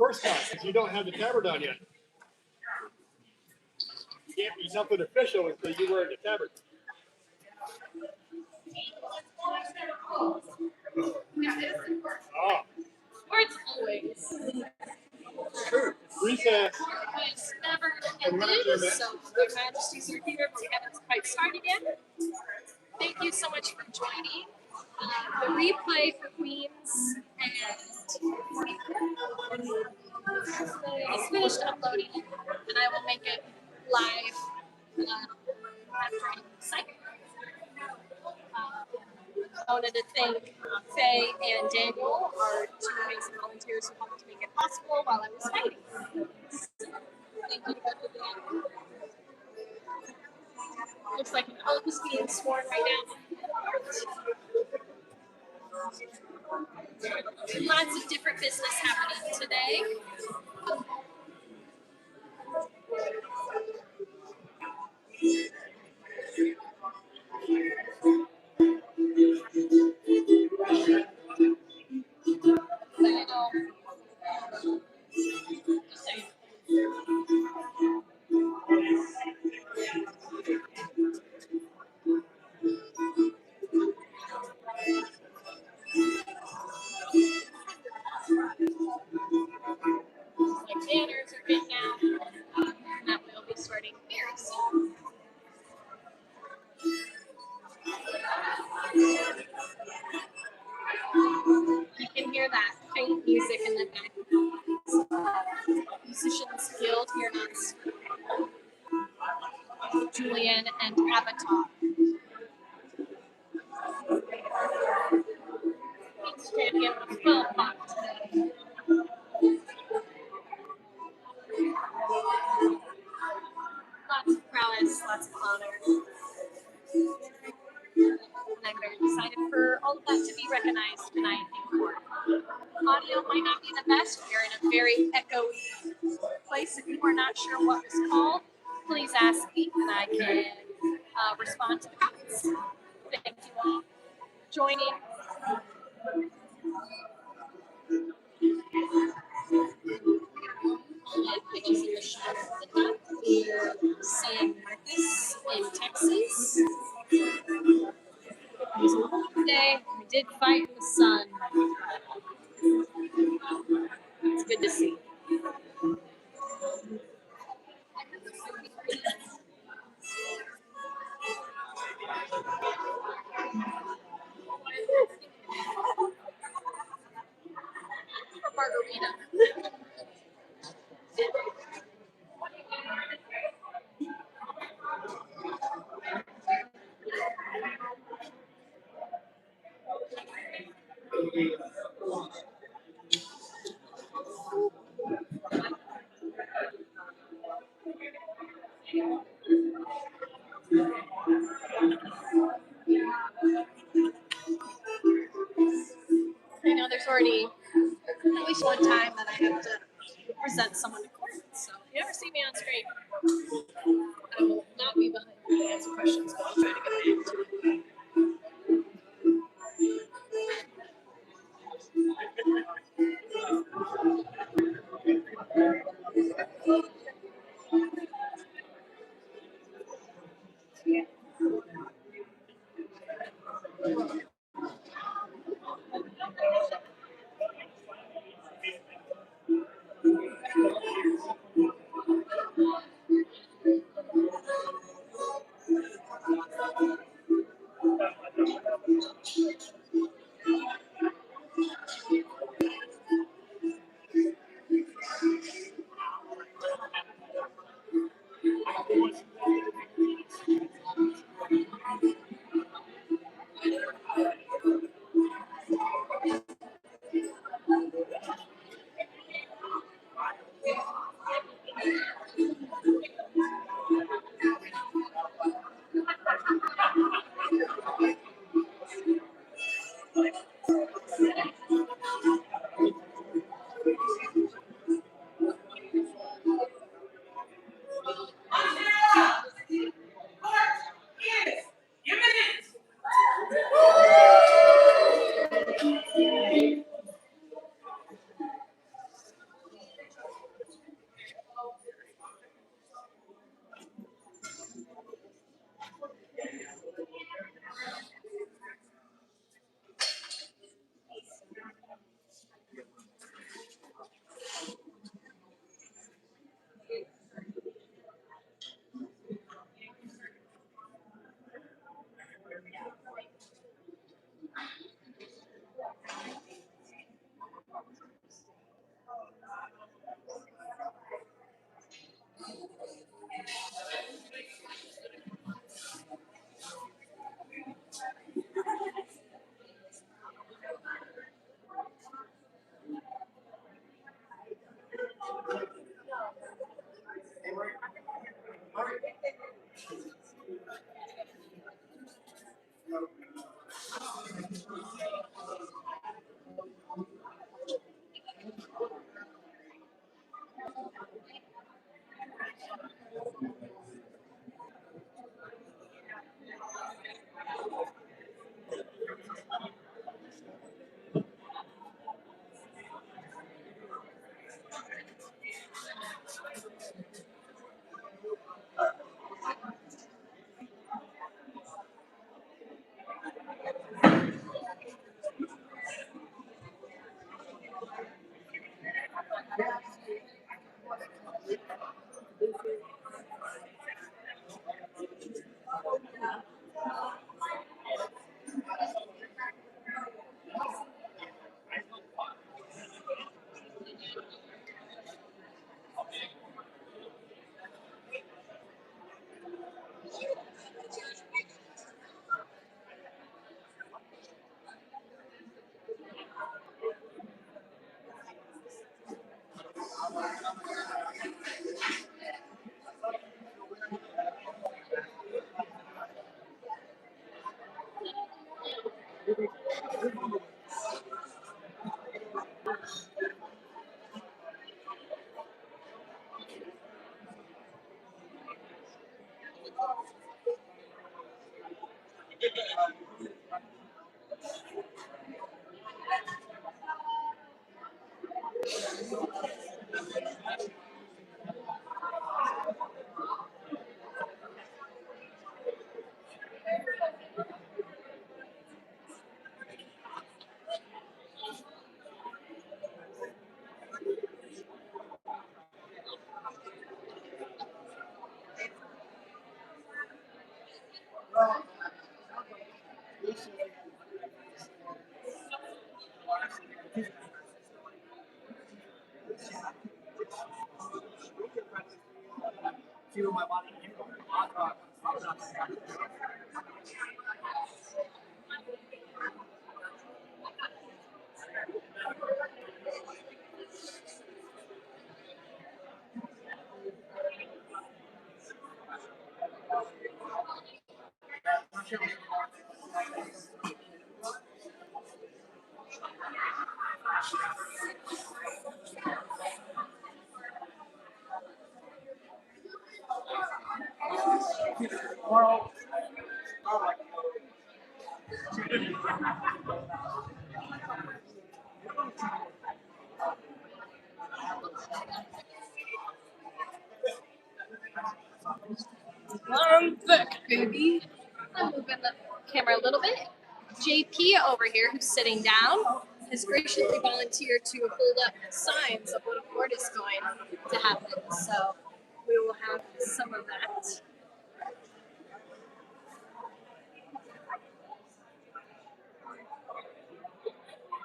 horse cut because you don't have the tabard on yet. You can't be something official until you wear the tabard. Oh. Sports always. True. Recess. It's never ended, so Their Majesties are here, but we haven't quite started yet. Thank you so much for joining. The replay for Queens and it's finished uploading, and I will make it live after the site. I wanted to thank Faye and Daniel, our two amazing volunteers who helped to make it possible while I was fighting. Thank you to both of them. Looks like an oath is being sworn right now. Lots of different business happening today. Like banners are getting out, and that will be starting very soon. You can hear that faint music in the background. Musicians Guild here in Ansteorra. Julian and Avatar. Each champion was well fought today. Lots of prowess, lots of honor. And I'm very excited for all of that to be recognized tonight in court. Audio might not be the best. We're in a very echoey place. If you are not sure what was called, please ask me and I can respond to the comments. Thank you all for joining. Pictures in the shop at the top. We're seeing Marcus in Texas. It was a long day. We did fight in the sun. It's good to see. For margarita. I know there's already at least one time that I have to present someone to court. So if you ever see me on screen, I will not be behind you to answer questions, but I'll try to get back to it. I'm back, baby. I'm moving the camera a little bit. JP over here, who's sitting down, has graciously volunteered to hold up signs of what a board is going to happen. So we will have some of that.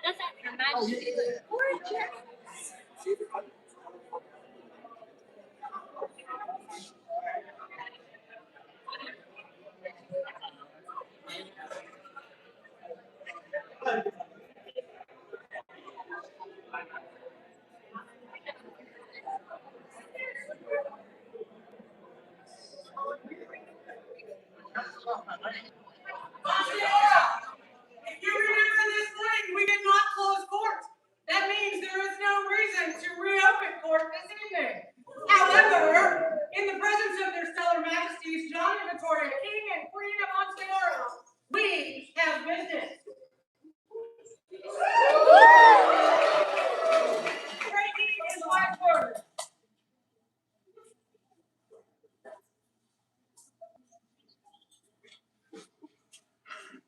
Does that imagine gorgeous? Ansteorra, if you remember this morning, we did not close court. That means there is no reason to reopen court this evening. However, in the presence of their stellar majesties, John and Victoria, King and Queen of Ansteorra, we have business. Breaking in last word.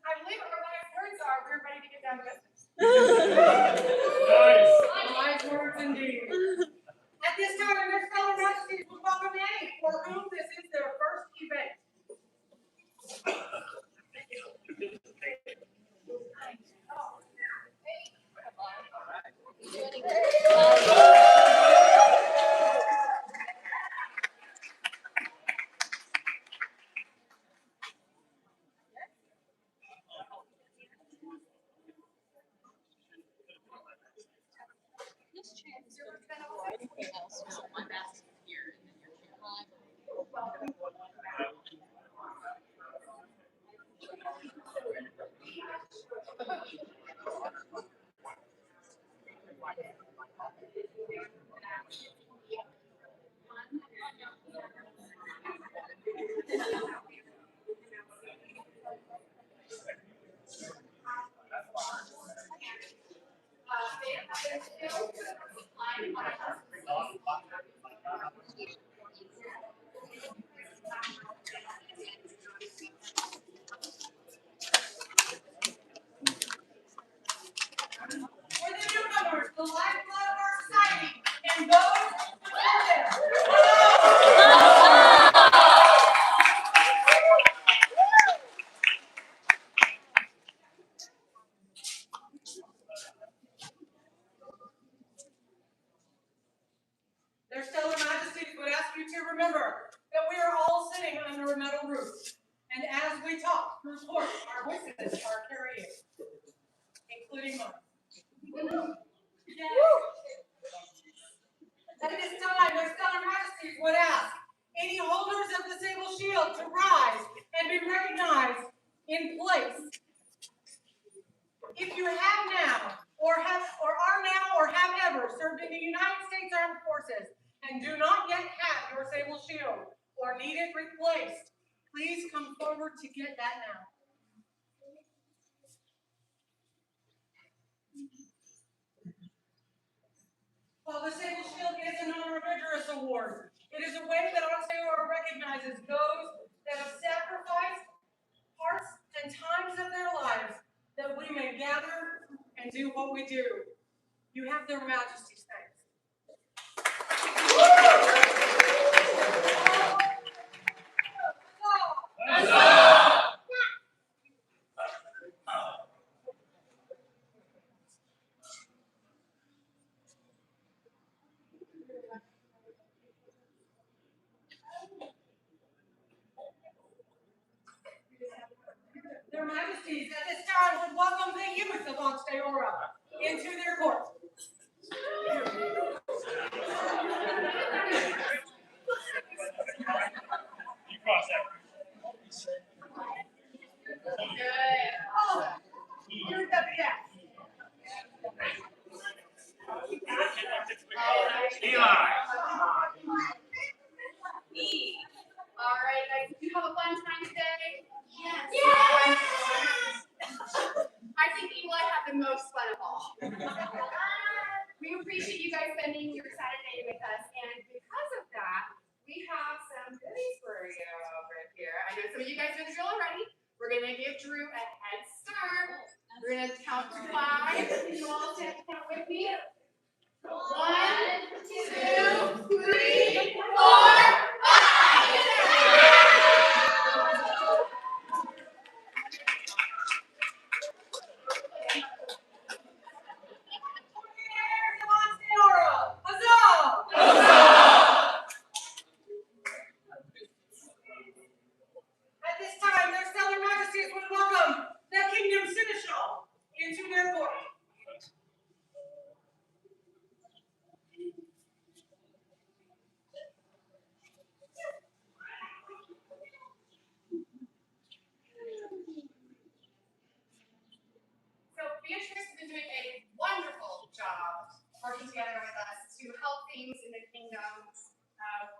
I believe our last words are we're ready to get down to business. Nice. Wise words indeed. At this time, their stellar majesties will welcome any for whom this is their first event. For the newcomers, the lifeblood of our society, and those who live there. Their stellar majesties would ask you to remember that we are all sitting under a metal roof, and as we talk through court, our voices are carrying, including mine. At this time, their stellar majesties would ask any holders of the sable shield to rise and be recognized in place. If you have now, or are now, or have ever served in the United States Armed Forces and do not yet have your Sable Shield or need it replaced, please come forward to get that now. While the Sable Shield is an honor vigorous award, it is a way that Ansteorra recognizes those that have sacrificed parts and times of their lives that we may gather and do what we do. You have their Majesty's thanks. Their Majesties at this time would welcome the youth of Ansteorra into their court. Oh, you're the best. Me. All right, guys. Did you have a fun time today? Yes. I think Eli had the most fun of all. We appreciate you guys spending your Saturday with us, and because of that, we have some goodies for you over here. I know some of you guys know the drill already. We're gonna give Drew a head start. We're gonna count to 5. You all stand count with me. 1, 2, 3, 4, 5. At this time, their stellar majesties would welcome the kingdom seneschal into their court. So Beatrice has been doing a wonderful job working together with us to help things in the kingdom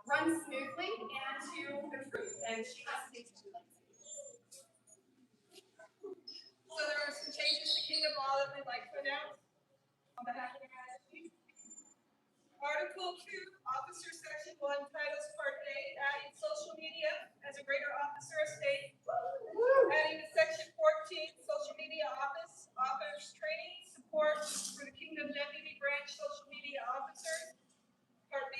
run smoothly and to improve. And she has things to like. So there are some changes to kingdom law that we'd like to announce on behalf of the majesties. Article 2, Officer Section 1, Titles Part A, adding social media as a greater officer estate. Adding to Section 14, Social Media Office, Officers Training, Support for the Kingdom Deputy Branch Social Media Officers. Part B,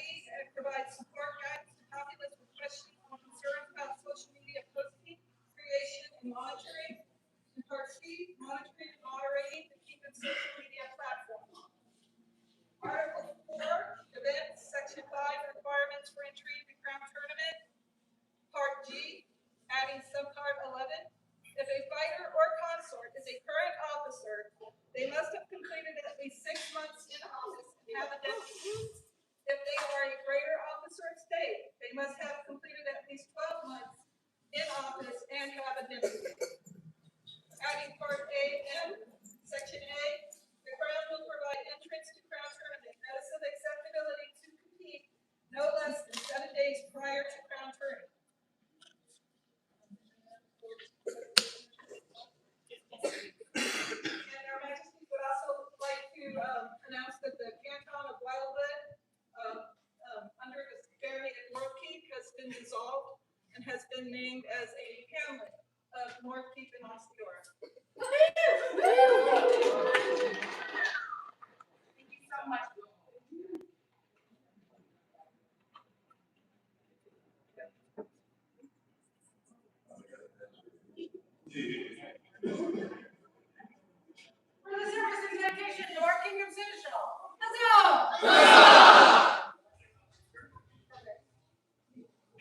provides support guidance to populace with questions and concerns about social media posting, creation, and monitoring. And Part C, monitoring and moderating the Kingdom social media platform. Article 4, Events, Section 5, Requirements for entry into Crown Tournament. Part G, adding subpart 11. If a fighter or consort is a current officer, they must have completed at least 6 months in office and have a deputy. If they are a greater officer of state, they must have completed at least 12 months in office and have a deputy. Adding Part A-M, Section A, the Crown will provide entrance to Crown Tournament notice of acceptability to compete no less than 7 days prior to Crown Tournament. And our Majesties would also like to announce that the Canton of Wildwood, under the Barony at North Keep, has been dissolved and has been named as a hamlet of North Keep in Ansteorra. Thank you so much. For the service and dedication to our Kingdom Seneschal. Huzzah!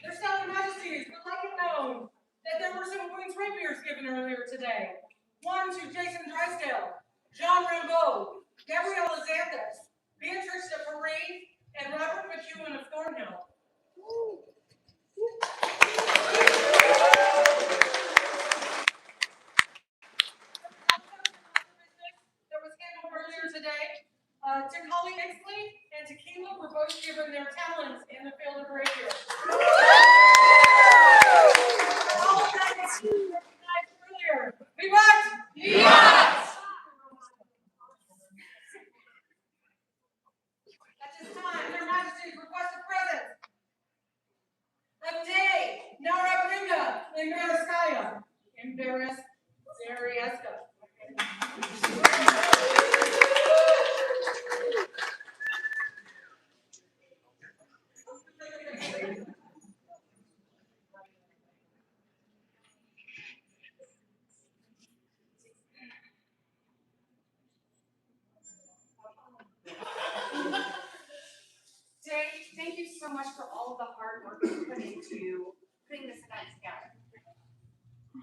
Their stellar majesties would like it known that there were some Queen's rapiers given earlier today. One to Jason Drysdale, John Rimbaud, Gabrielle Xanthus, Beatrice de Paris, and Robert McEwen of Thornhill. Holly Ixley and Tequila were both given their talents in the field of radio. All of that is recognized earlier. We want yes! At this time, Their Majesties request a present of Day Nara Brina Imberieska. Jay, thank you so much for all of the hard work you put into putting this event together.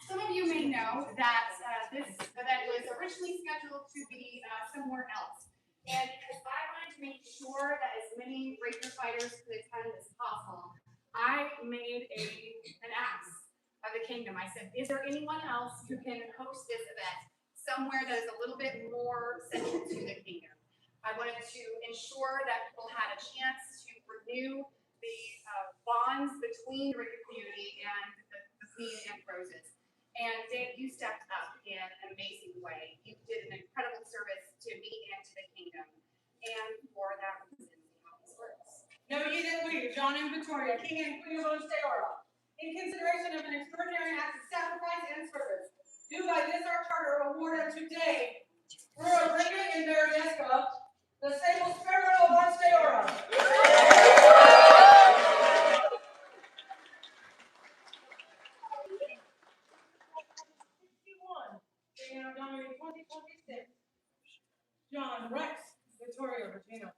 Some of you may know that this event was originally scheduled to be somewhere else. And because I wanted to make sure that as many ranger fighters could attend as possible, I made an ask of the kingdom. I said, is there anyone else who can host this event somewhere that is a little bit more central to the kingdom? I wanted to ensure that people had a chance to renew the bonds between the Ranger community and the Queen and Roses. And Dave, you stepped up in an amazing way. You did an incredible service to me and to the kingdom. And for that reason, we have this works. Know ye that we, John and Victoria, King and Queen of Ansteorra, in consideration of an extraordinary act of sacrifice and service, do by this our charter award unto Day Nara Imberieska, the sable sparrow of Ansteorra. January 2026. John Rex, Victoria, Virginia.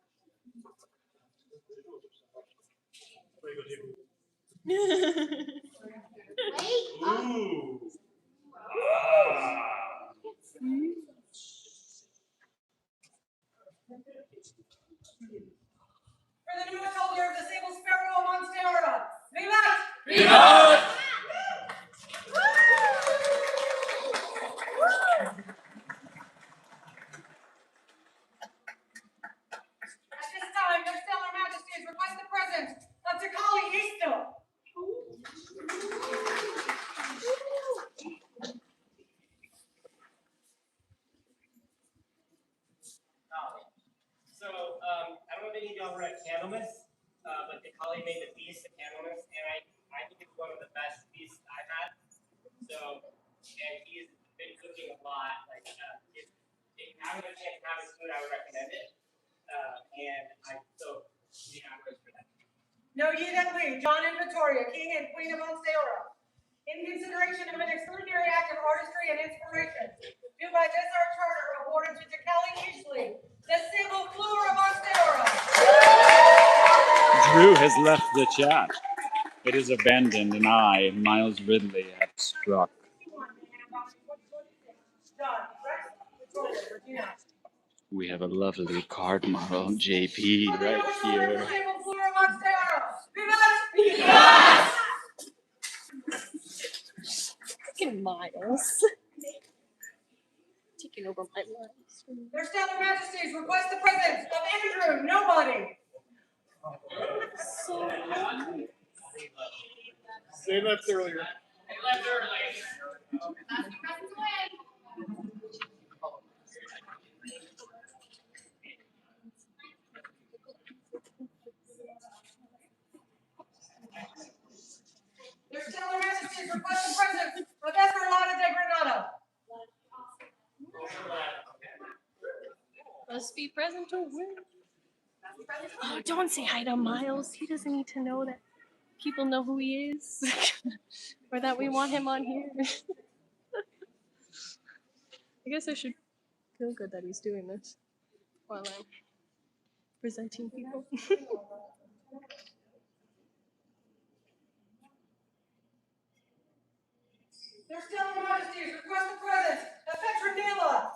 Ooh. For the newest holder of the sable sparrow of Ansteorra, Vivat! Vivat! At this time, their stellar majesties request the presence of Takali Easton. So, I don't know if any of y'all were at Candlemas, but Kali made the feast at Candlemas, and I think it's one of the best feasts I've had. So, and he's been cooking a lot. Like, if you haven't had a chance to have his food, I would recommend it. For that. Know ye that we, John and Victoria, King and Queen of Ansteorra, in consideration of an extraordinary act of artistry and inspiration, do by this our charter awarded to Takali Eastley, the sable floor of Ansteorra. Drew has left the chat. It is abandoned, and I, Miles Ridley, have struck. We have a lovely card model, JP, right here. Fucking Miles. Taking over my life. Their stellar majesties request the presence of Andrew Nobody. They left earlier. Their stellar majesties request the presence of Esmeralda de Granada. Must be present to win. Oh, don't say hi to Miles. He doesn't need to know that people know who he is or that we want him on here. I guess I should feel good that he's doing this while I'm presenting people. Their stellar majesties request the presence of Petronila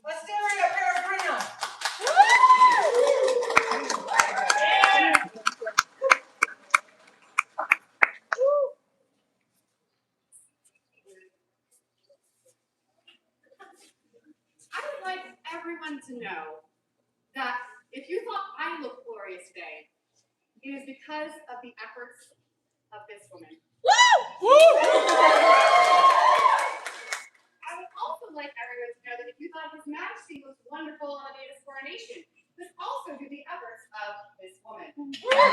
Asteria Peregrina. I would like everyone to know that if you thought I looked glorious today, it is because of the efforts of this woman. I would also like everyone to know that if you thought His Majesty was wonderful on the day of his coronation, this also due the efforts of this woman. You have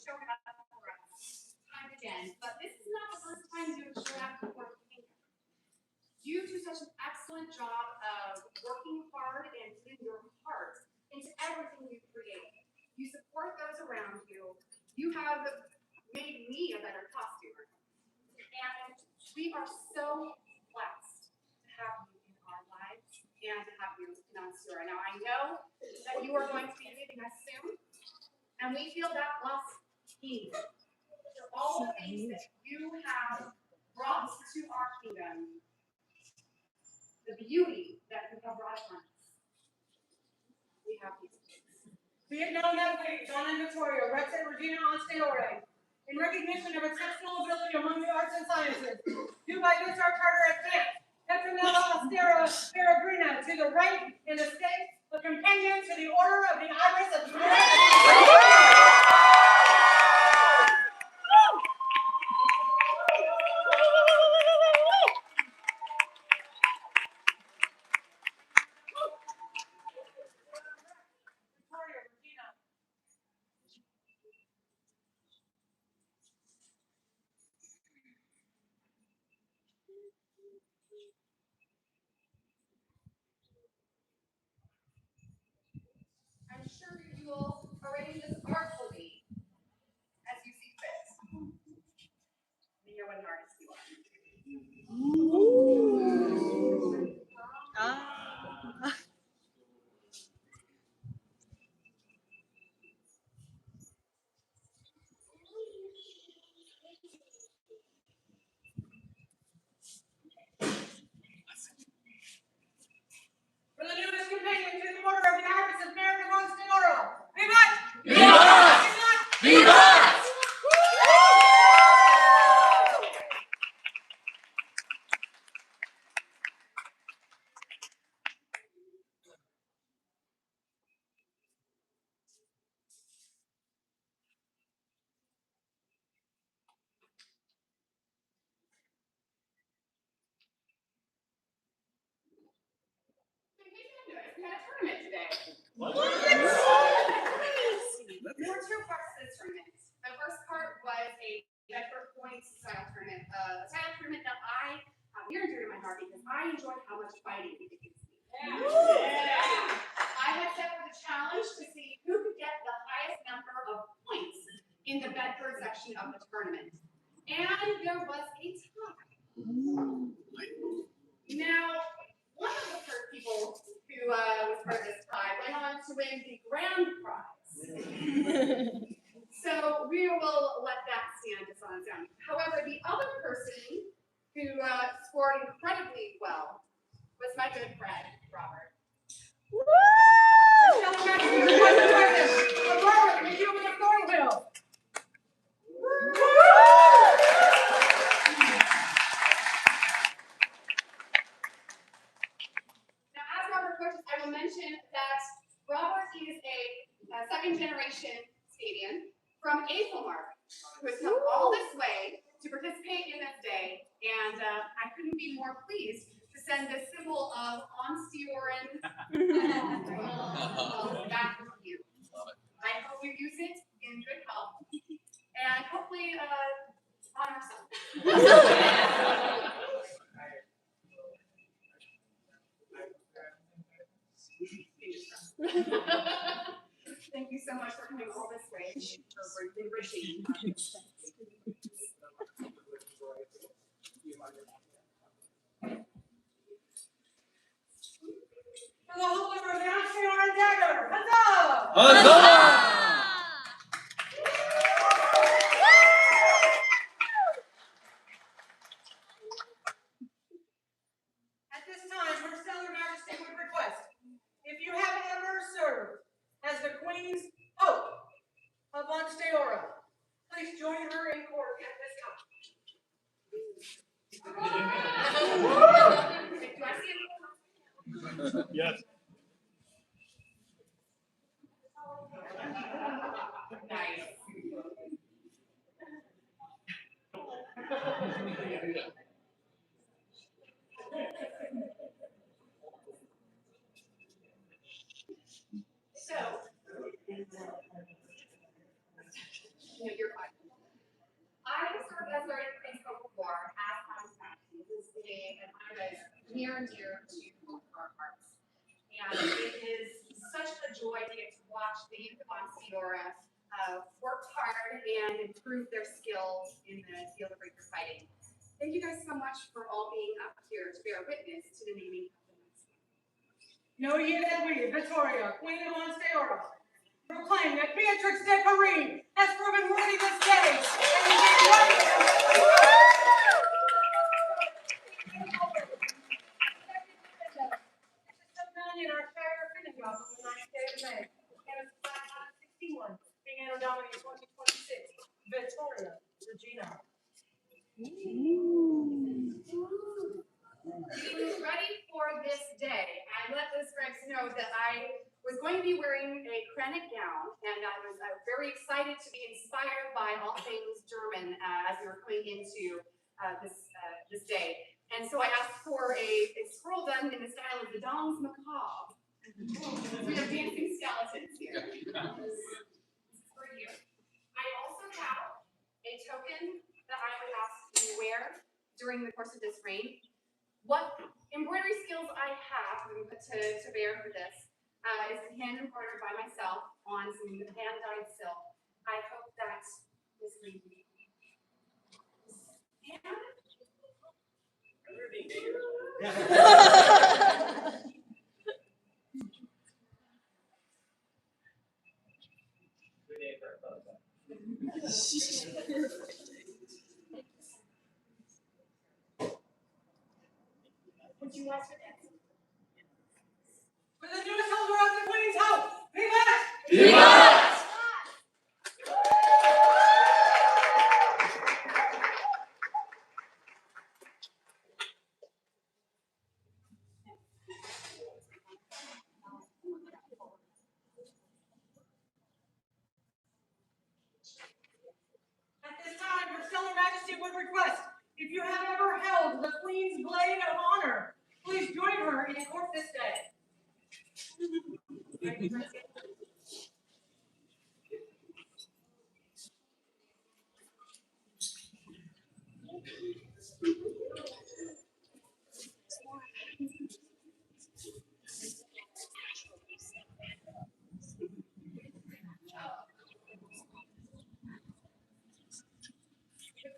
shown up for us time again, but this is not the first time you have shown up for the kingdom. You do such an excellent job of working hard and putting your heart into everything you create. You support those around you. You have made me a better costumer. And we are so blessed to have you in our lives and to have you in Ansteorra. Now, I know that you are going to be leaving us soon, and we feel that loss keen for all the things that you have brought to our kingdom, the beauty that you have brought upon us. We have these things. Be it known that we, John and Victoria, Rex and Regina Ansteorra, in recognition of exceptional ability among the arts and sciences, do by this our charter as stamp, Petronella Ansteorra Peregrina, to the rank and estate of companion to the Order of the Iris of Victoria, Regina. I'm sure you will arrange this artfully as you see fit. We know what an artist you are. For the newest companion to the Order of the Iris of Ansteorra, Vivat! Vivat! Vivat! We had a tournament today. What? There were two parts to this tournament. The first part was a Bedford points style tournament, a style tournament that I near and dear to my heart because I enjoy how much fighting it gives me. I had set for the challenge to see who could get the highest number of points in the Bedford section of the tournament. And there was a tie. Now, one of the first people who was part of this tie went on to win the grand prize. So we will let that stand just on its own. However, the other person who scored incredibly well was my good friend, Robert. Now, as Robert coaches, I will mention that Robert is a second generation Stadian from Aethelmark, who has come all this way to participate in this day, and I couldn't be more pleased to send this symbol of Ansteorran back to you. I hope you use it in good health, and hopefully honor some. Thank you so much for coming all this way for enriching. For the whole of the Ansteorra dagger, huzzah! Huzzah! At this time, Her Stellar Majesty would request, if you have ever served as the Queen's Hope of Ansteorra, please join her in court at this time. Do I see anyone? Yes. Nice. So, you're fine. I served as our principal before as Ansteorra. This is an honor that is near and dear to our hearts. And it is such a joy to get to watch the youth of Ansteorra work hard and improve their skills in the field of breaker fighting. Thank you guys so much for all being up here to bear witness to the naming of the next one. Know ye that we, Victoria, Queen of Ansteorra, proclaim that Beatrix de Paris has proven worthy this day. In our shire of Finnegan on the 9th day of May, and it's 561, being Anno Domini 2026, Victoria Regina. Getting ready for this day, I let the scribes know that I was going to be wearing a Krennic gown, and I was very excited to be inspired by all things German as we were coming into this day. And so I asked for a scroll done in the style of the Danse Macabre. We have dancing skeletons here. This is for you. I also have a token that I would ask you to wear during the course of this reign. What embroidery skills I have to bear for this is hand embroidered by myself on some hand-dyed silk. I hope that this will be. Would you like to dance? For the newest holder of the Queen's house, Vivat! Vivat! At this time, Your Stellar Majesty would request, if you have ever held the Queen's Blade of Honor, please join her in court this day. The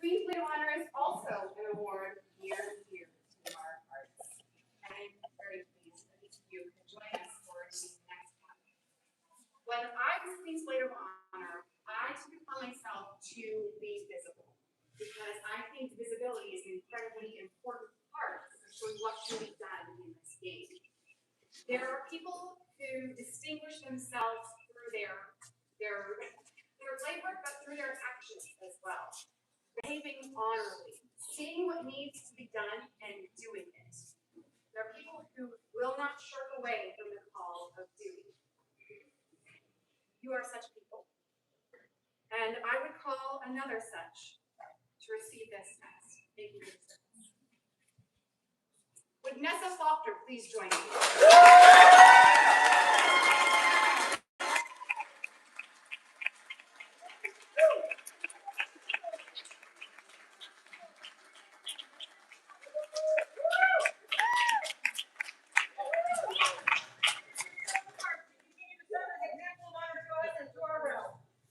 Queen's Blade of Honor is also an award near and dear to our hearts. And I'm very pleased that each of you can join us for the next one. When I was Queen's Blade of Honor, I took it upon myself to be visible. Because I think visibility is an incredibly important part of showing what can be done in this game. There are people who distinguish themselves through their labor, but through their actions as well. Behaving honorably, seeing what needs to be done and doing it. There are people who will not shirk away from the call of duty. You are such people. And I would call another such to receive this test. Thank you for your service. Would Nessa Faulkner please join me?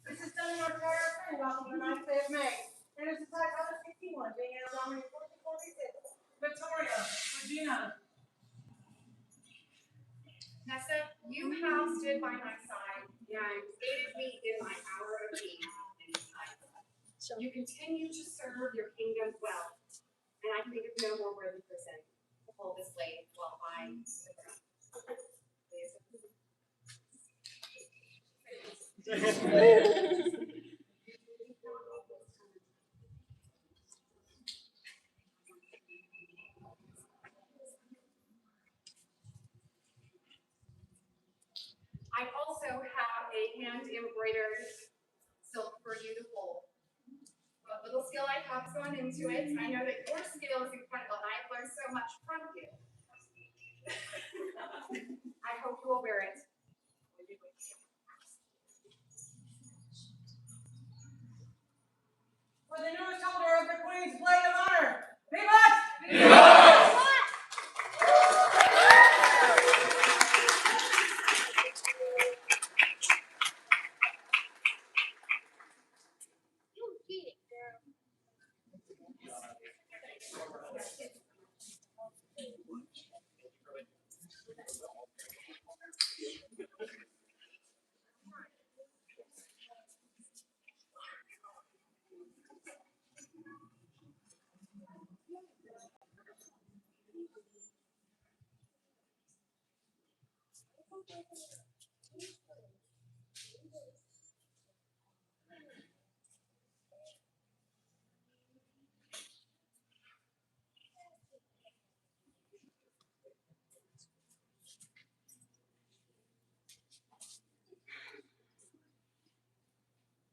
This is done in our shire of Finnegan on the 9th day of May, and it's 561, being Anno Domini 2026, Victoria Regina. Nessa, you have stood by my side and aided me in my hour of need and time. You continue to serve your kingdom well, and I can think of no more worthy person to hold this blade while I sit around. I also have a hand-embroidered silk for you to hold. What little skill I have gone into it. I know that your skill is incredible, and I've learned so much from you. I hope you will wear it. For the newest holder of the Queen's Blade of Honor, Vivat! Vivat!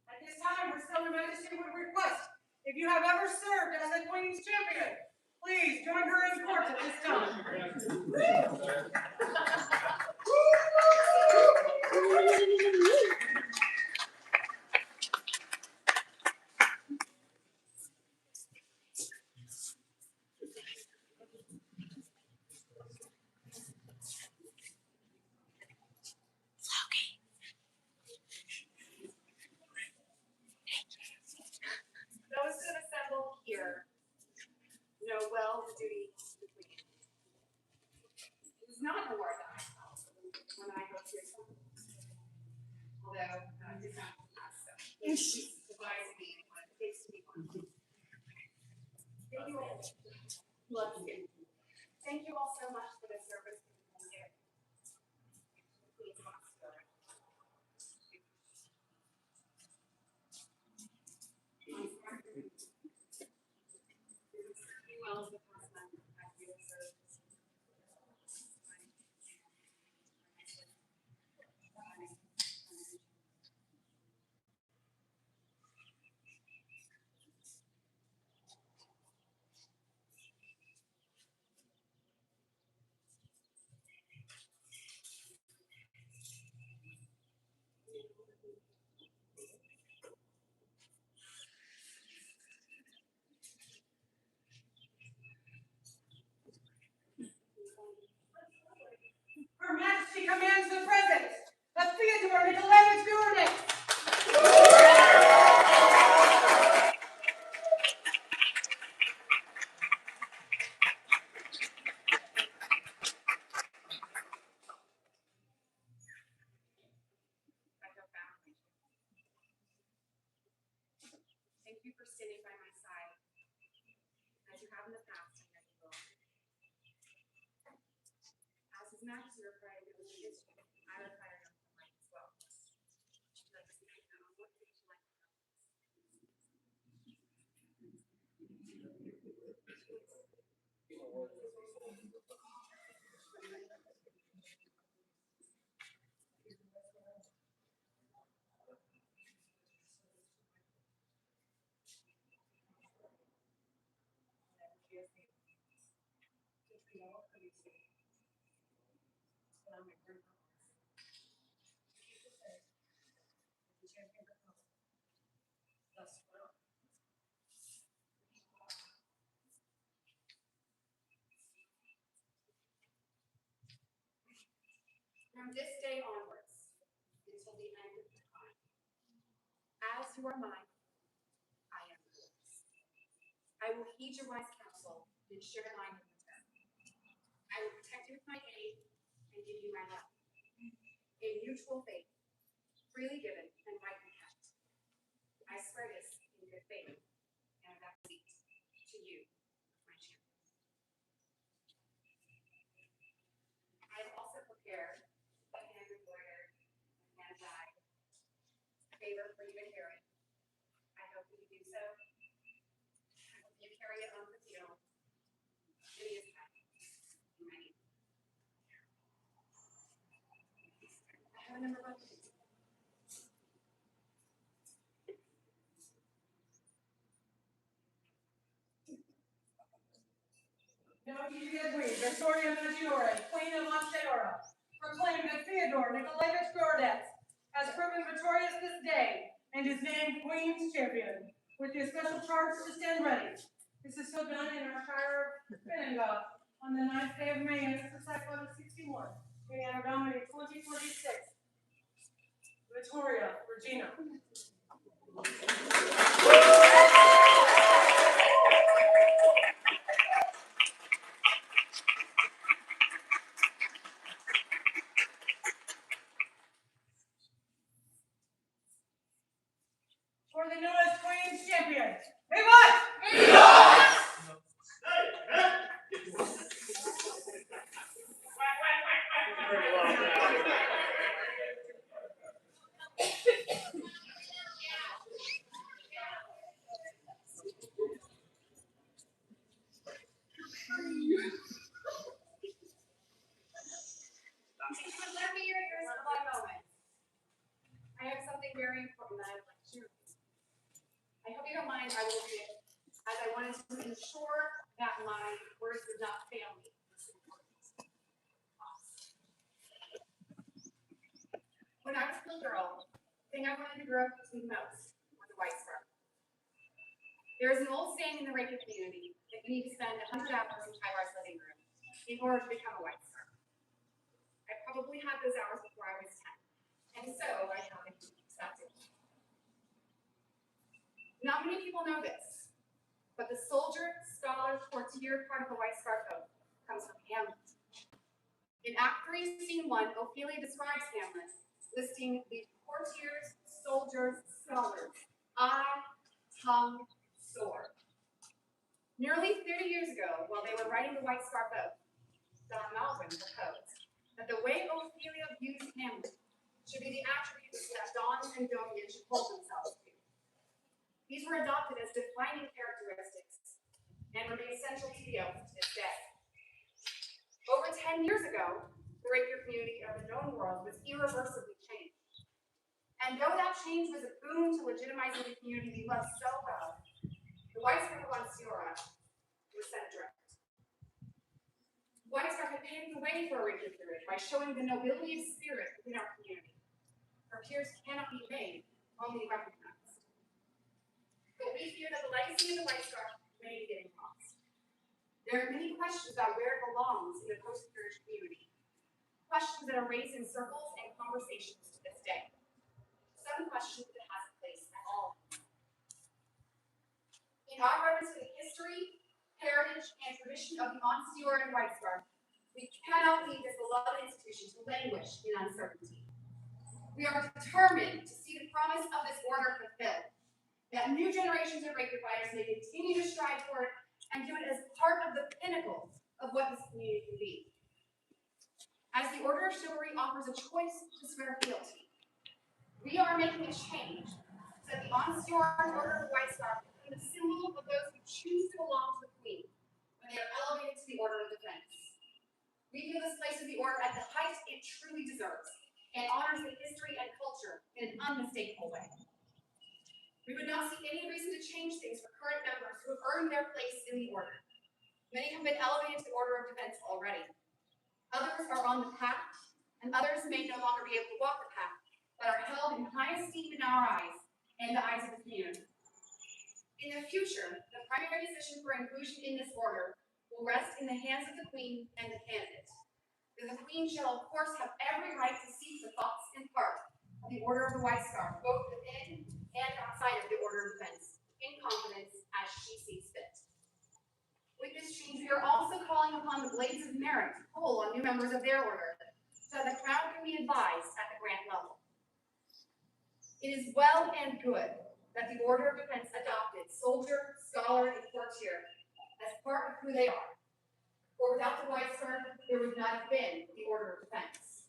At this time, Her Stone Majesty would request, if you have ever served as the Queen's champion, please join her in court at this time. Those who have assembled here know well the duty to the Queen. It is not a war that I felt when I go to your temple. Although I did not ask them. It advised me what it takes to be one. Thank you all. Bless you. Thank you all so much for the service you give. Please, Ansteorra. Well, the past month, I feel served. Her Majesty commands the presence of Theodore Nikolaevich Gurnik. I feel bound. Thank you for sitting by my side, as you have in the past, and as you will. As His Majesty required to the history, I require him to life as well. Let us speak now. What would you like to know? From this day onwards, until the end of time, as you are mine, I am yours. I will heed your wise counsel and share mine with them. I will protect you with my aid and give you my love. A mutual faith, freely given and rightly kept. I swear this in good faith and without deceit to you, my champion. I have also prepared a hand-embroidered and hand-dyed favor for you to carry. I hope that you do so. I hope you carry it on the field. It is many. I Now ye did we, Victoria Maggiore, Queen of Ansteorra, proclaim that Theodore Nikolaevich Gordetz has proven victorious this day and is named Queen's Champion, with the special charge to stand ready. This is so done in our Shire of Finninga on the 9th day of May, and it's the cycle of 61, in Anno Domini 2026. Victoria, Regina. For the newest Queen's Champion. Vivat! If you would lend me your ears for 1 moment, I have something very important that I would like to share with you. I hope you don't mind, I will read it, as I wanted to ensure that my words would not fail me. When I was a little girl, the thing I wanted to grow up to be most was a white scarf. There is an old saying in the Reiki community that you need to spend 100 hours in Tybar's living room in order to become a white scarf. I probably had those hours before I was 10, and so I thought it would be accepted. Not many people know this, but the soldier, scholar, courtier part of the white scarf oath comes from Hamlet. In Act 3, Scene 1, Ophelia describes Hamlet, listing the courtiers, soldiers, scholars, eye, tongue, sword. Nearly 30 years ago, while they were writing the white scarf oath, Don Malvern proposed that the way Ophelia views Hamlet should be the attributes that Don and Domian should hold themselves to. These were adopted as defining characteristics and remain central to the oath to this day. Over 10 years ago, the Rapier community of the known world was irreversibly changed. And though that change was a boon to legitimizing the community we love so well, the white scarf of Ansteorra was set adrift. White scarf had paved the way for a Rapier period by showing the nobility of spirit within our community. Our peers cannot be made, only recognized. But we fear that the legacy of the white scarf may be getting lost. There are many questions about where it belongs in the post-peerage community. Questions that are raised in circles and conversations to this day. Some questions that has a place at all. In our reverence for the history, heritage, and tradition of the Ansteorra and white scarf, we cannot leave this beloved institution to languish in uncertainty. We are determined to see the promise of this order fulfilled, that new generations of Rapier fighters may continue to strive for it and do it as part of the pinnacle of what this community can be. As the Order of Chivalry offers a choice to swear fealty, we are making a change so that the Ansteorra Order of White Scarf become the symbol of those who choose to belong to the Queen when they are elevated to the Order of Defense. We feel this places the Order at the height it truly deserves and honors the history and culture in an unmistakable way. We would not see any reason to change things for current members who have earned their place in the Order. Many have been elevated to the Order of Defense already. Others are on the path, and others may no longer be able to walk the path, but are held in high esteem in our eyes and the eyes of the community. In the future, the primary decision for inclusion in this order will rest in the hands of the Queen and the candidate. The Queen shall, of course, have every right to seek the thoughts and heart of the Order of the White Scarf, both within and outside of the Order of Defense, in confidence as she sees fit. With this change, we are also calling upon the Blades of Merit to pull on new members of their order, so that the crowd can be advised at the grant level. It is well and good that the Order of Defense adopted soldier, scholar, and courtier as part of who they are. For without the White Scarf, there would not have been the Order of Defense.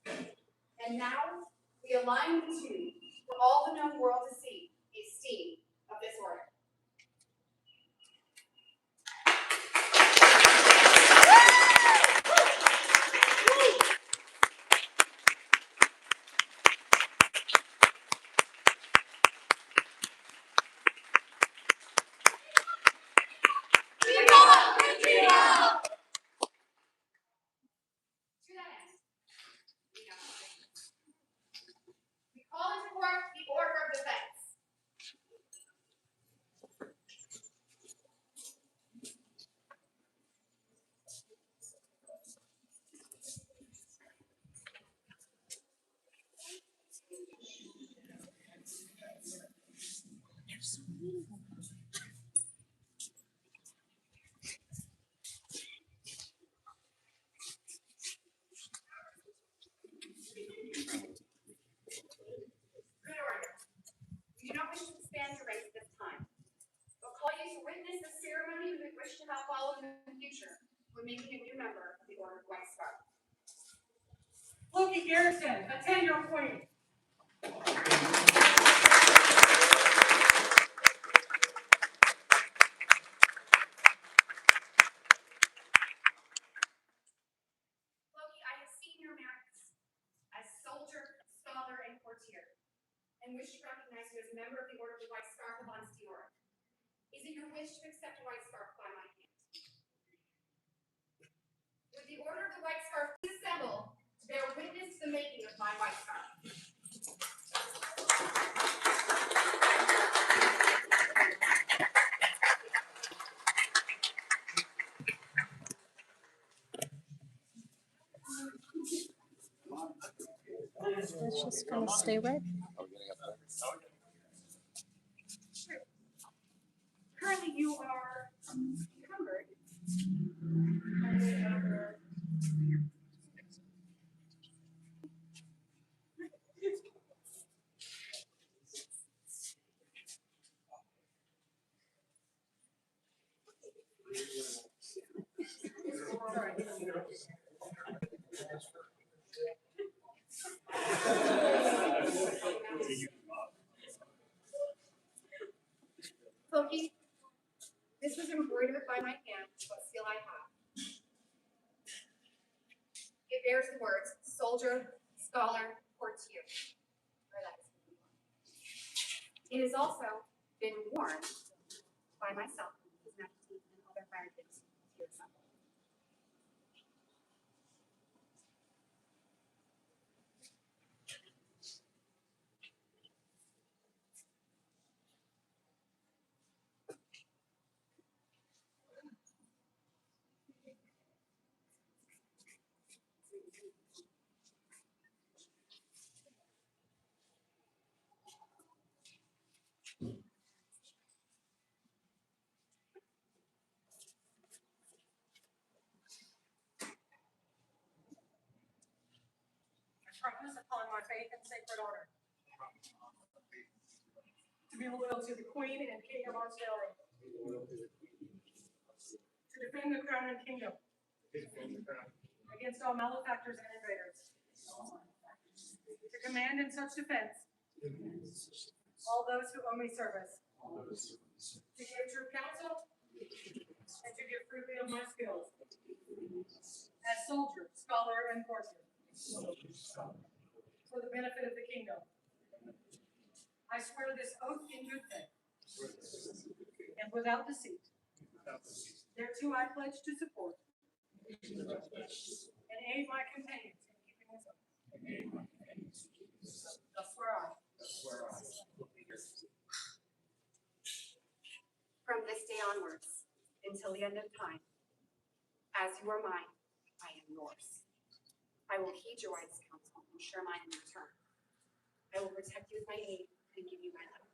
And now, we align the two for all the known world to see the esteem of this order. Loki Garrison, attend your queen. Loki, I have seen your merits as soldier, scholar, and courtier, and wish to recognize you as a member of the Order of the White Scarf of Ansteorra. Is it your wish to accept the White Scarf by my hand? Would the Order of the White Scarf please assemble to bear witness to the making of my White Scarf? It's just gonna stay red. Currently, you are encumbered. Loki, this was embroidered by my hand, what seal I have. It bears the words soldier, scholar, courtier. It has also been worn by myself, His Majesty, and other fire chiefs here assembled. I promise upon my faith and sacred honor to be loyal to the Queen and King of Ansteorra, to defend the crown and kingdom against all malefactors and invaders, to command in such defense all those who owe me service, to give true counsel, and to give freely of my skills as soldier, scholar, and courtier for the benefit of the kingdom. I swear this oath in good faith and without deceit. Thereto I pledge to support and aid my companions in keeping this oath. Thus swear I. From this day onwards, until the end of time, as you are mine, I am yours. I will heed your wise counsel and share mine in return. I will protect you with my aid and give you my love.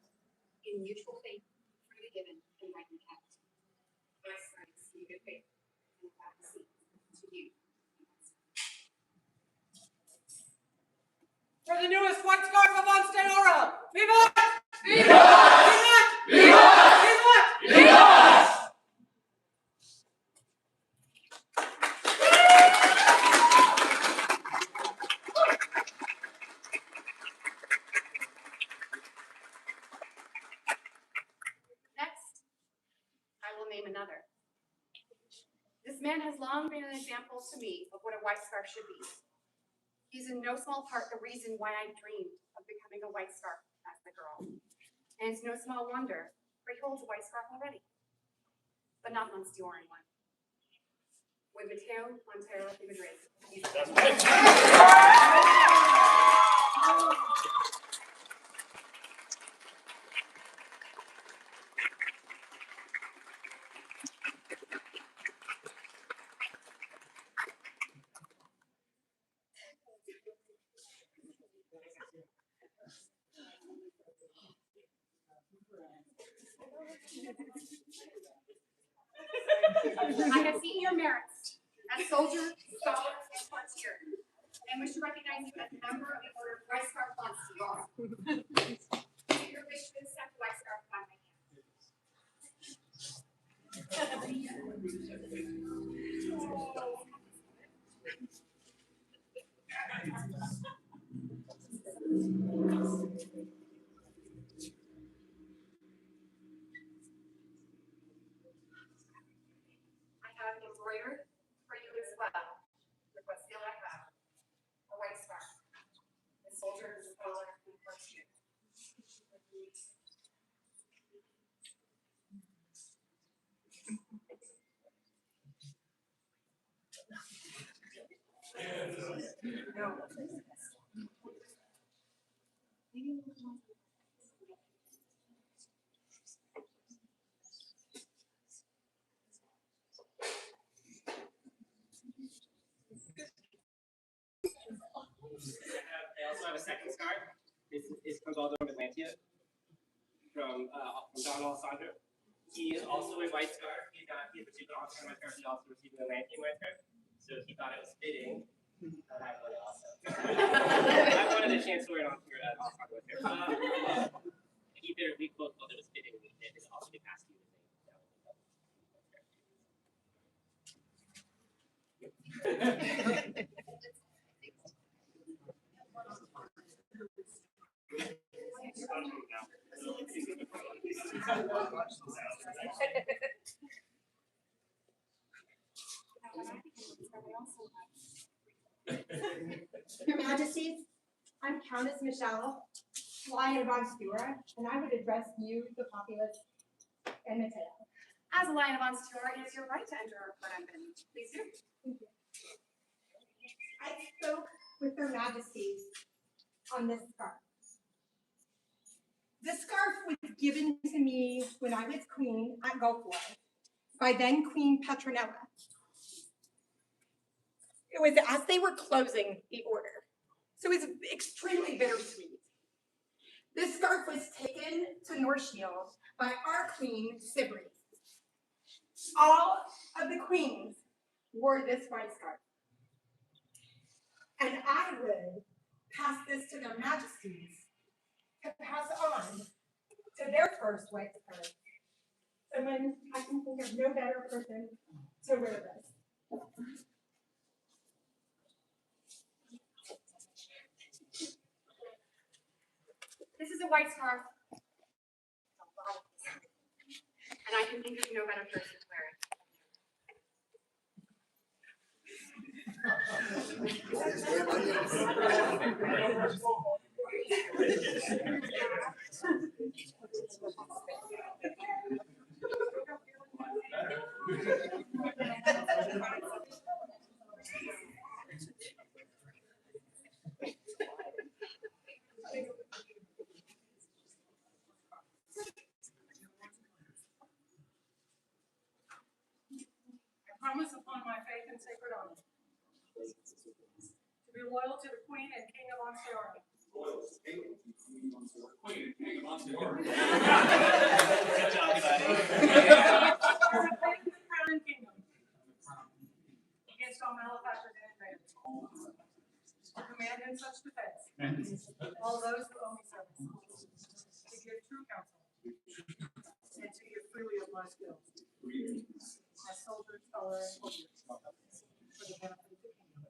In mutual faith, freely given and rightly kept. My strengths in good faith and without deceit to you. For the newest White Scarf of Ansteorra! Vivat! Vivat! Vivat! Vivat! Vivat! Next, I will name another. This man has long been an example to me of what a white scarf should be. He's in no small part the reason why I dreamed of becoming a white scarf as the girl. And it's no small wonder, for he holds a white scarf already. But not an Ansteorran one. With Mateo Ansteorra de Madrid. I have seen your merits as soldier, scholar, and courtier, and wish to recognize you as a member of the Order of White Scarf Ansteorra. Your wish to accept White Scarf by my hand. I have embroidered for you as well, with what seal I have, a white scarf, the soldier's collar and horseshoe. I also have a second scarf. This is from Baldur of Atlantia, from Don Alessandro. He is also a white scarf. He received an Oscar white scarf. He also received an Atlantean white scarf. So he thought it was fitting that I would also. I wanted a chance to wear it on for an Oscar white scarf. We both thought it was fitting. And it also be passed to you. Your Majesties, I'm Countess Michelle, Lion of Ansteorra, and I would address you, the populace, and Mateo. As a Lion of Ansteorra, it is your right to enter our court unbidden. Please do. Thank you. I spoke with their Majesties on this scarf. This scarf was given to me when I was queen at Gulfwar by then Queen Petronella. It was as they were closing the order, so it was extremely bittersweet. This scarf was taken to North Shield by our queen, Sibri. All of the queens wore this white scarf. And I would pass this to their Majesties to pass on to their first white scarf. Someone, I can think of no better person to wear this. This is a white scarf. And I can think of no better person to wear it. I promise upon my faith and sacred honor to be loyal to the Queen and King of Ansteorra. Good job, buddy. To defend the crown and kingdom against all malefactors and invaders. To command in such defense all those who owe me service. To give true counsel and to give freely of my skills. As soldier, scholar, and soldier, for the benefit of the kingdom.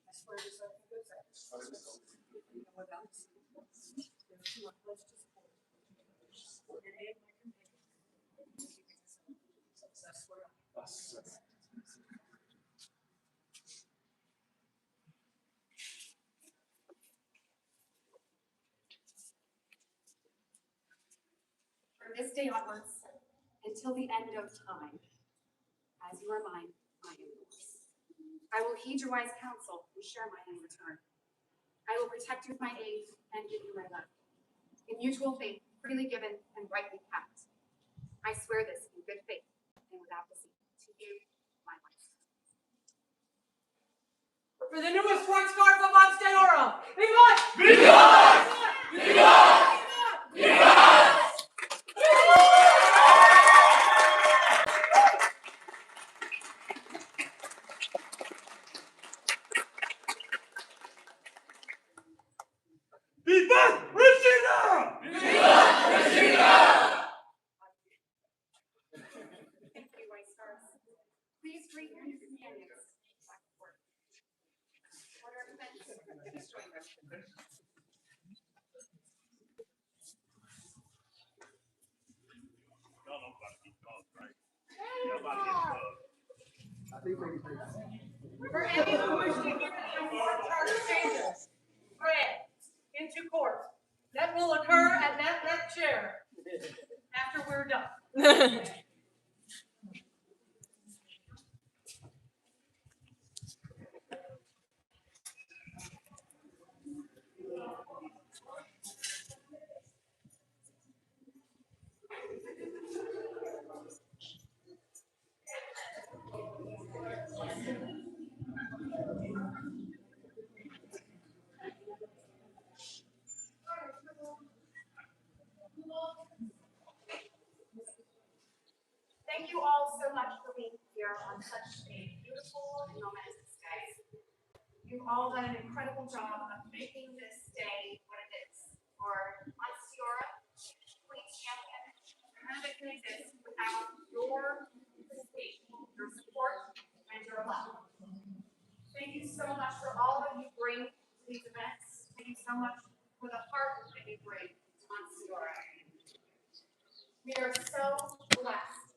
I swear to serve in good service, and without deceit, those who are pledged to support, and aid my companions, in keeping the same. I swear. From this day onwards, until the end of time, as you are mine, I am yours. I will heed your wise counsel and share mine in return. I will protect you with my aid and give you my love. In mutual faith, freely given and rightly kept. I swear this in good faith and without deceit. To you, my wife. For the newest white scarf of Ansteorra, Vivat! Vivat! Vivat! Vivat! Vivat Regina! Vivat Regina! Thank you, white stars. Please greet your new companions. Order of events. Please join us. For any who wish to hear the important charter changes, read into court, that will occur at that chair after we're done. Thank you all so much for being here on such a beautiful and momentous day. You've all done an incredible job of making this day what it is. For Ansteorra, Queen Champion, none of it can exist without your participation, your support, and your love. Thank you so much for all that you bring to these events. Thank you so much for the heart that you bring to Ansteorra. We are so blessed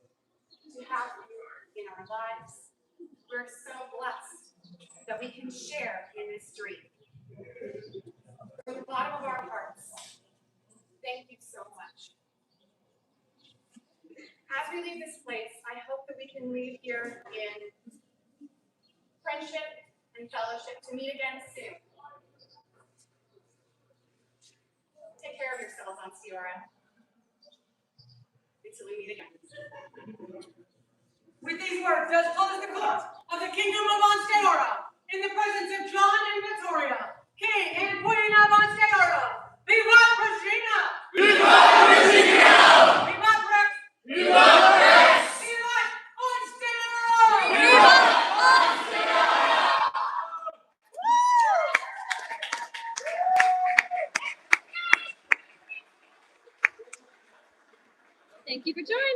to have you in our lives. We're so blessed that we can share in this dream. From the bottom of our hearts, thank you so much. As we leave this place, I hope that we can leave here in friendship and fellowship to meet again soon. Take care of yourselves, Ansteorra. Until we meet again. With these words, does close the court of the Kingdom of Ansteorra in the presence of John and Victoria, King and Queen of Ansteorra. Vivat Regina! Vivat Regina! Vivat Rex! Vivat Rex! Vivat Ansteorra! Vivat Ansteorra! Thank you for joining.